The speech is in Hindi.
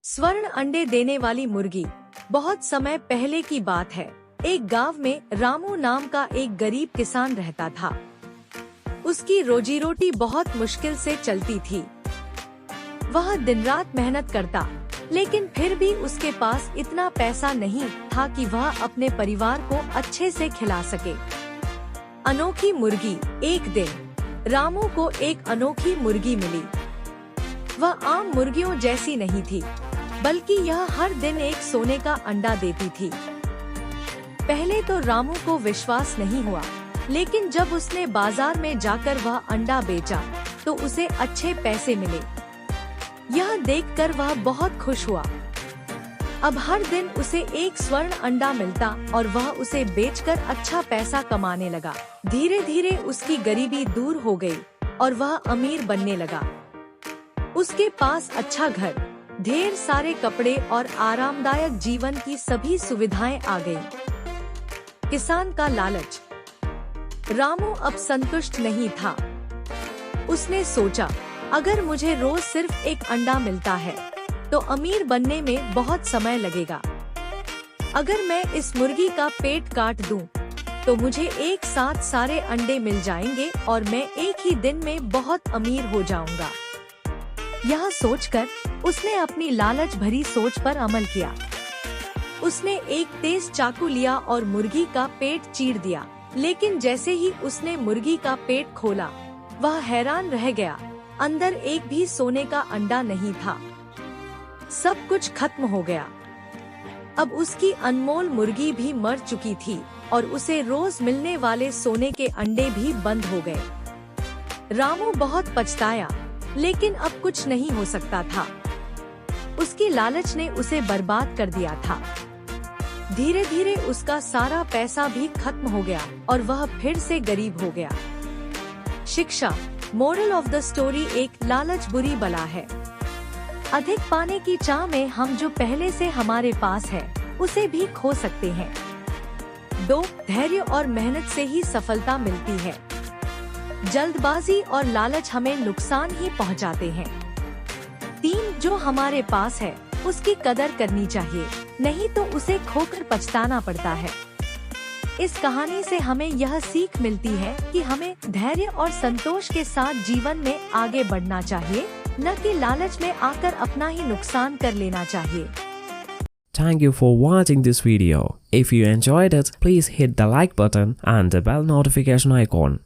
स्वर्ण अंडे देने वाली मुर्गी। बहुत समय पहले की बात है। एक गांव में रामू नाम का एक गरीब किसान रहता था। उसकी रोजी रोटी बहुत मुश्किल से चलती थी। वह दिन रात मेहनत करता, लेकिन फिर भी उसके पास इतना पैसा नहीं था कि वह अपने परिवार को अच्छे से खिला सके। अनोखी मुर्गी। एक दिन रामू को एक अनोखी मुर्गी मिली। वह आम मुर्गियों जैसी नहीं थी, बल्कि यह हर दिन एक सोने का अंडा देती थी। पहले तो रामू को विश्वास नहीं हुआ, लेकिन जब उसने बाजार में जाकर वह अंडा बेचा तो उसे अच्छे पैसे मिले। यह देखकर वह बहुत खुश हुआ। अब हर दिन उसे एक स्वर्ण अंडा मिलता और वह उसे बेचकर अच्छा पैसा कमाने लगा। धीरे धीरे उसकी गरीबी दूर हो गई और वह अमीर बनने लगा। उसके पास अच्छा घर, ढेर सारे कपड़े और आरामदायक जीवन की सभी सुविधाएं आ गईं। किसान का लालच। रामू अब संतुष्ट नहीं था। उसने सोचा, अगर मुझे रोज सिर्फ एक अंडा मिलता है तो अमीर बनने में बहुत समय लगेगा। अगर मैं इस मुर्गी का पेट काट दूं, तो मुझे एक साथ सारे अंडे मिल जाएंगे और मैं एक ही दिन में बहुत अमीर हो जाऊंगा। यह सोचकर उसने अपनी लालच भरी सोच पर अमल किया। उसने एक तेज चाकू लिया और मुर्गी का पेट चीर दिया, लेकिन जैसे ही उसने मुर्गी का पेट खोला, वह हैरान रह गया। अंदर एक भी सोने का अंडा नहीं था। सब कुछ खत्म हो गया। अब उसकी अनमोल मुर्गी भी मर चुकी थी और उसे रोज मिलने वाले सोने के अंडे भी बंद हो गए। रामू बहुत पछताया, लेकिन अब कुछ नहीं हो सकता था। उसकी लालच ने उसे बर्बाद कर दिया था। धीरे धीरे उसका सारा पैसा भी खत्म हो गया और वह फिर से गरीब हो गया। शिक्षा। Moral of the story. एक लालच बुरी बला है। अधिक पाने की चाह में हम जो पहले से हमारे पास है, उसे भी खो सकते हैं। 2. धैर्य और मेहनत से ही सफलता मिलती है। जल्दबाजी और लालच हमें नुकसान ही पहुंचाते हैं। 3. जो हमारे पास है उसकी कदर करनी चाहिए, नहीं तो उसे खोकर पछताना पड़ता है। इस कहानी से हमें यह सीख मिलती है कि हमें धैर्य और संतोष के साथ जीवन में आगे बढ़ना चाहिए, न कि लालच में आकर अपना ही नुकसान कर लेना चाहिए। Thank you for watching this video. If you enjoyed it, please hit the like button and the bell notification icon.